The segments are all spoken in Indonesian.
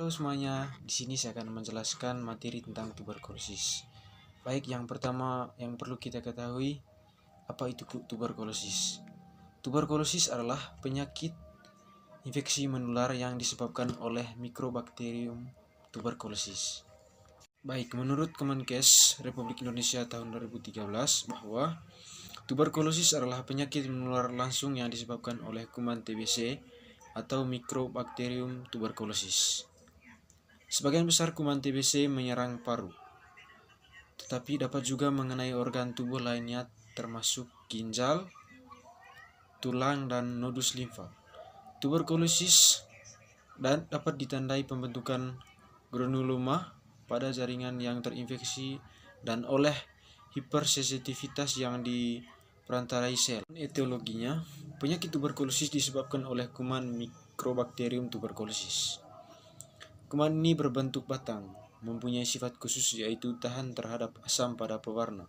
Halo semuanya, di sini saya akan menjelaskan materi tentang tuberkulosis. Baik, yang pertama yang perlu kita ketahui, apa itu tuberkulosis? Tuberkulosis adalah penyakit infeksi menular yang disebabkan oleh Mycobacterium tuberculosis. Baik, menurut Kemenkes Republik Indonesia tahun 2013 bahwa tuberkulosis adalah penyakit menular langsung yang disebabkan oleh kuman TBC atau Mycobacterium tuberculosis. Sebagian besar kuman TBC menyerang paru, tetapi dapat juga mengenai organ tubuh lainnya termasuk ginjal, tulang, dan nodus limfa. Tuberkulosis dan dapat ditandai pembentukan granuloma pada jaringan yang terinfeksi dan oleh hipersensitivitas yang diperantarai sel. Etiologinya, penyakit tuberkulosis disebabkan oleh kuman Mycobacterium tuberculosis. Kuman ini berbentuk batang, mempunyai sifat khusus yaitu tahan terhadap asam pada pewarna.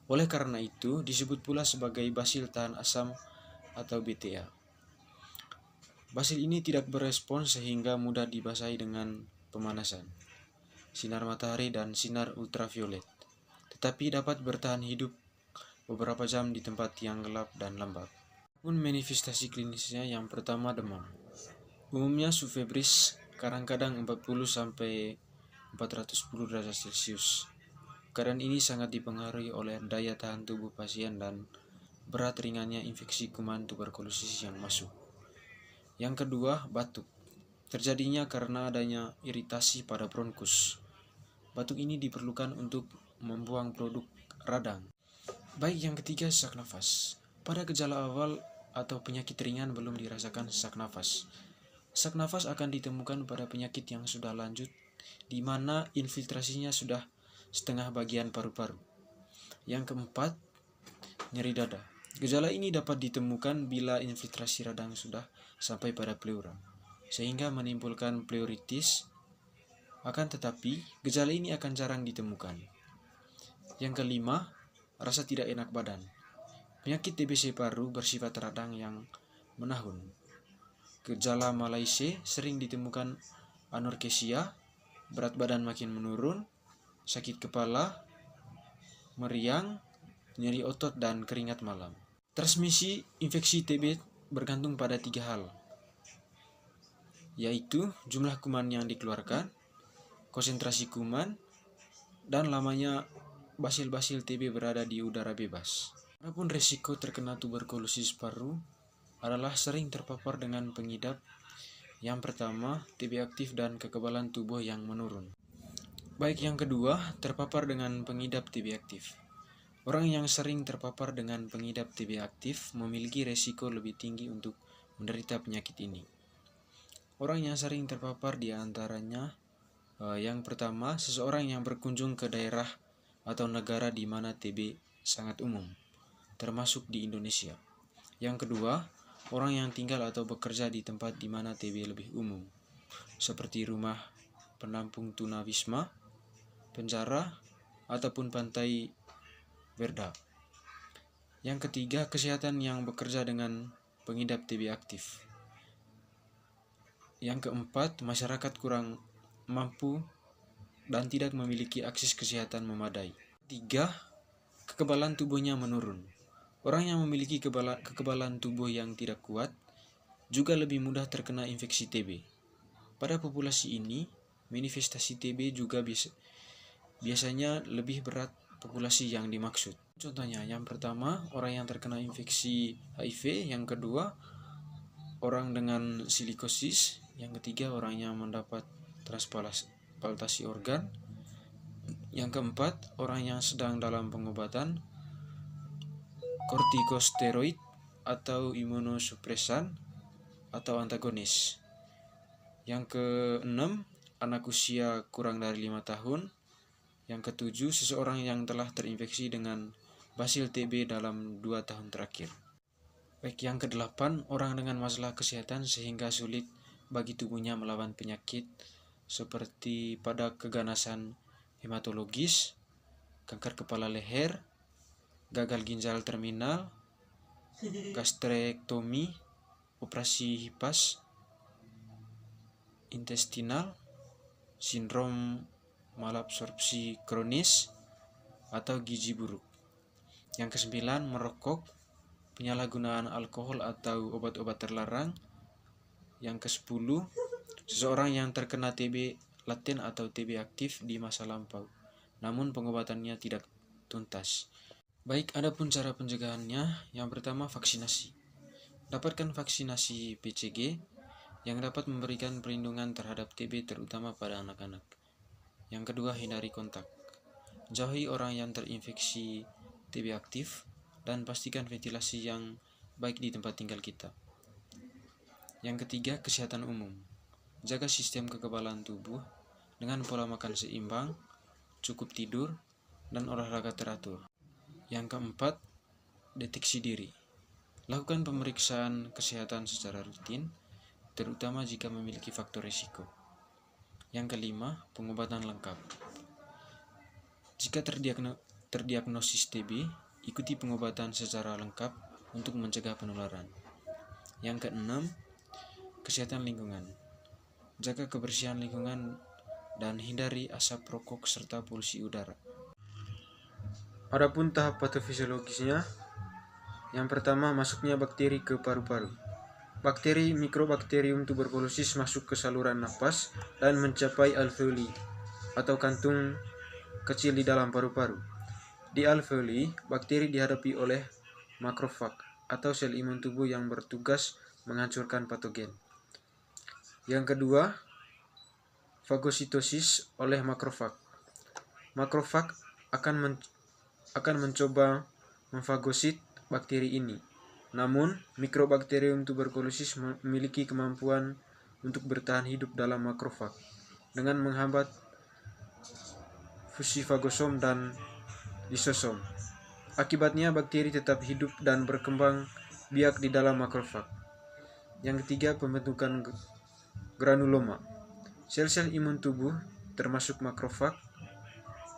Oleh karena itu, disebut pula sebagai basil tahan asam atau BTA. Basil ini tidak berespon sehingga mudah dibasahi dengan pemanasan, sinar matahari, dan sinar ultraviolet, tetapi dapat bertahan hidup beberapa jam di tempat yang gelap dan lembab. Pun manifestasi klinisnya yang pertama demam. Umumnya subfebris, kadang-kadang 40-410 derajat Celcius. Keadaan ini sangat dipengaruhi oleh daya tahan tubuh pasien dan berat ringannya infeksi kuman tuberkulosis yang masuk. Yang kedua, batuk. Terjadinya karena adanya iritasi pada bronkus. Batuk ini diperlukan untuk membuang produk radang. Baik, yang ketiga, sesak nafas. Pada gejala awal atau penyakit ringan belum dirasakan sesak nafas. Sesak nafas akan ditemukan pada penyakit yang sudah lanjut, di mana infiltrasinya sudah setengah bagian paru-paru. Yang keempat, nyeri dada. Gejala ini dapat ditemukan bila infiltrasi radang sudah sampai pada pleura, sehingga menimbulkan pleuritis. Akan tetapi, gejala ini akan jarang ditemukan. Yang kelima, rasa tidak enak badan. Penyakit TBC paru bersifat radang yang menahun. Gejala malaise sering ditemukan anorksia, berat badan makin menurun, sakit kepala, meriang, nyeri otot, dan keringat malam. Transmisi infeksi TB bergantung pada 3 hal, yaitu jumlah kuman yang dikeluarkan, konsentrasi kuman, dan lamanya basil-basil TB berada di udara bebas. Adapun resiko terkena tuberkulosis paru adalah sering terpapar dengan pengidap. Yang pertama, TB aktif dan kekebalan tubuh yang menurun. Baik, yang kedua, terpapar dengan pengidap TB aktif. Orang yang sering terpapar dengan pengidap TB aktif memiliki resiko lebih tinggi untuk menderita penyakit ini. Orang yang sering terpapar diantaranya, yang pertama, seseorang yang berkunjung ke daerah atau negara di mana TB sangat umum, termasuk di Indonesia. Yang kedua, orang yang tinggal atau bekerja di tempat di mana TB lebih umum, seperti rumah penampung tunawisma, penjara, ataupun pantai Verda. Yang ketiga, kesehatan yang bekerja dengan pengidap TB aktif. Yang keempat, masyarakat kurang mampu dan tidak memiliki akses kesehatan memadai. Tiga, kekebalan tubuhnya menurun. Orang yang memiliki kekebalan tubuh yang tidak kuat juga lebih mudah terkena infeksi TB. Pada populasi ini, manifestasi TB juga biasanya lebih berat populasi yang dimaksud. Contohnya, yang pertama, orang yang terkena infeksi HIV, yang kedua, orang dengan silikosis, yang ketiga, orang yang mendapat transplantasi organ, yang keempat, orang yang sedang dalam pengobatan kortikosteroid atau imunosupresan atau antagonis. Yang keenam, anak usia kurang dari 5 tahun. Yang ketujuh, seseorang yang telah terinfeksi dengan basil TB dalam 2 tahun terakhir. Baik, yang kedelapan, orang dengan masalah kesehatan sehingga sulit bagi tubuhnya melawan penyakit seperti pada keganasan hematologis, kanker kepala leher, gagal ginjal terminal, gastrektomi, operasi hipas intestinal, sindrom malabsorpsi kronis, atau gizi buruk. Yang kesembilan, merokok, penyalahgunaan alkohol atau obat-obat terlarang. Yang ke-10, seseorang yang terkena TB laten atau TB aktif di masa lampau, namun pengobatannya tidak tuntas. Baik, adapun cara pencegahannya. Yang pertama, vaksinasi. Dapatkan vaksinasi BCG yang dapat memberikan perlindungan terhadap TB terutama pada anak-anak. Yang kedua, hindari kontak. Jauhi orang yang terinfeksi TB aktif dan pastikan ventilasi yang baik di tempat tinggal kita. Yang ketiga, kesehatan umum. Jaga sistem kekebalan tubuh dengan pola makan seimbang, cukup tidur, dan olahraga teratur. Yang keempat, deteksi diri. Lakukan pemeriksaan kesehatan secara rutin, terutama jika memiliki faktor risiko. Yang kelima, pengobatan lengkap. Jika terdiagnosis TB, ikuti pengobatan secara lengkap untuk mencegah penularan. Yang keenam, kesehatan lingkungan. Jaga kebersihan lingkungan dan hindari asap rokok serta polusi udara. Adapun tahap patofisiologisnya, yang pertama, masuknya bakteri ke paru-paru. Bakteri Mycobacterium tuberculosis masuk ke saluran napas dan mencapai alveoli atau kantung kecil di dalam paru-paru. Di alveoli, bakteri dihadapi oleh makrofag atau sel imun tubuh yang bertugas menghancurkan patogen. Yang kedua, fagositosis oleh makrofag. Makrofag akan mencoba memfagosit bakteri ini. Namun, Mycobacterium tuberculosis memiliki kemampuan untuk bertahan hidup dalam makrofag dengan menghambat fusi fagosom dan lisosom. Akibatnya, bakteri tetap hidup dan berkembang biak di dalam makrofag. Yang ketiga, pembentukan granuloma. Sel-sel imun tubuh, termasuk makrofag,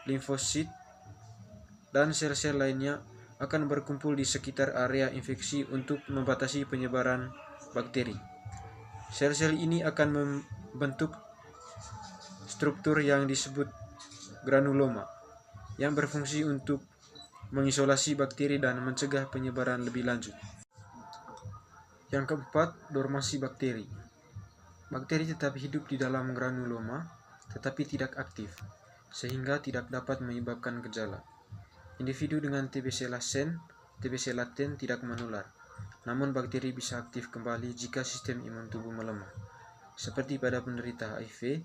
limfosit, dan sel-sel lainnya akan berkumpul di sekitar area infeksi untuk membatasi penyebaran bakteri. Sel-sel ini akan membentuk struktur yang disebut granuloma, yang berfungsi untuk mengisolasi bakteri dan mencegah penyebaran lebih lanjut. Yang keempat, dormasi bakteri. Bakteri tetap hidup di dalam granuloma, tetapi tidak aktif, sehingga tidak dapat menyebabkan gejala. Individu dengan TBC laten tidak menular, namun bakteri bisa aktif kembali jika sistem imun tubuh melemah, seperti pada penderita HIV,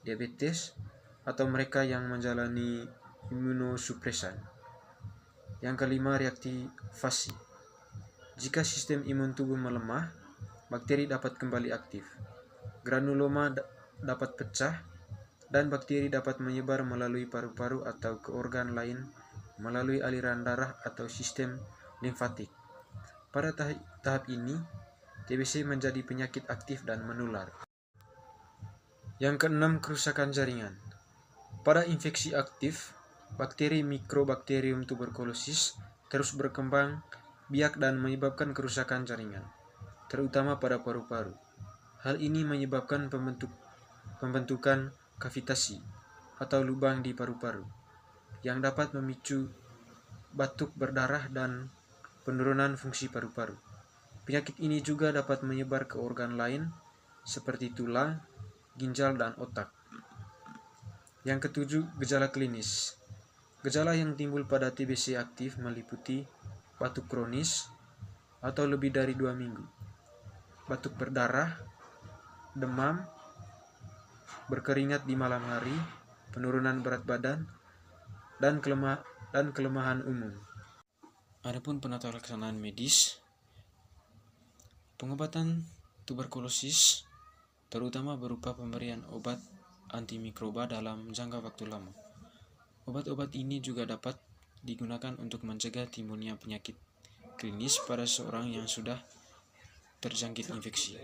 diabetes, atau mereka yang menjalani imunosupresan. Yang kelima, reaktivasi. Jika sistem imun tubuh melemah, bakteri dapat kembali aktif. Granuloma dapat pecah, dan bakteri dapat menyebar melalui paru-paru atau ke organ lain melalui aliran darah atau sistem limfatik. Pada tahap ini, TBC menjadi penyakit aktif dan menular. Yang keenam, kerusakan jaringan. Pada infeksi aktif, bakteri Mycobacterium tuberculosis terus berkembang biak dan menyebabkan kerusakan jaringan, terutama pada paru-paru. Hal ini menyebabkan pembentukan kavitasi atau lubang di paru-paru yang dapat memicu batuk berdarah dan penurunan fungsi paru-paru. Penyakit ini juga dapat menyebar ke organ lain seperti tulang, ginjal, dan otak. Yang ketujuh, gejala klinis. Gejala yang timbul pada TBC aktif meliputi batuk kronis atau lebih dari 2 minggu, batuk berdarah, demam, berkeringat di malam hari, penurunan berat badan, dan kelemahan umum. Adapun penata laksanaan medis, pengobatan tuberkulosis terutama berupa pemberian obat antimikroba dalam jangka waktu lama. Obat-obat ini juga dapat digunakan untuk mencegah timbulnya penyakit klinis pada seseorang yang sudah terjangkit infeksi.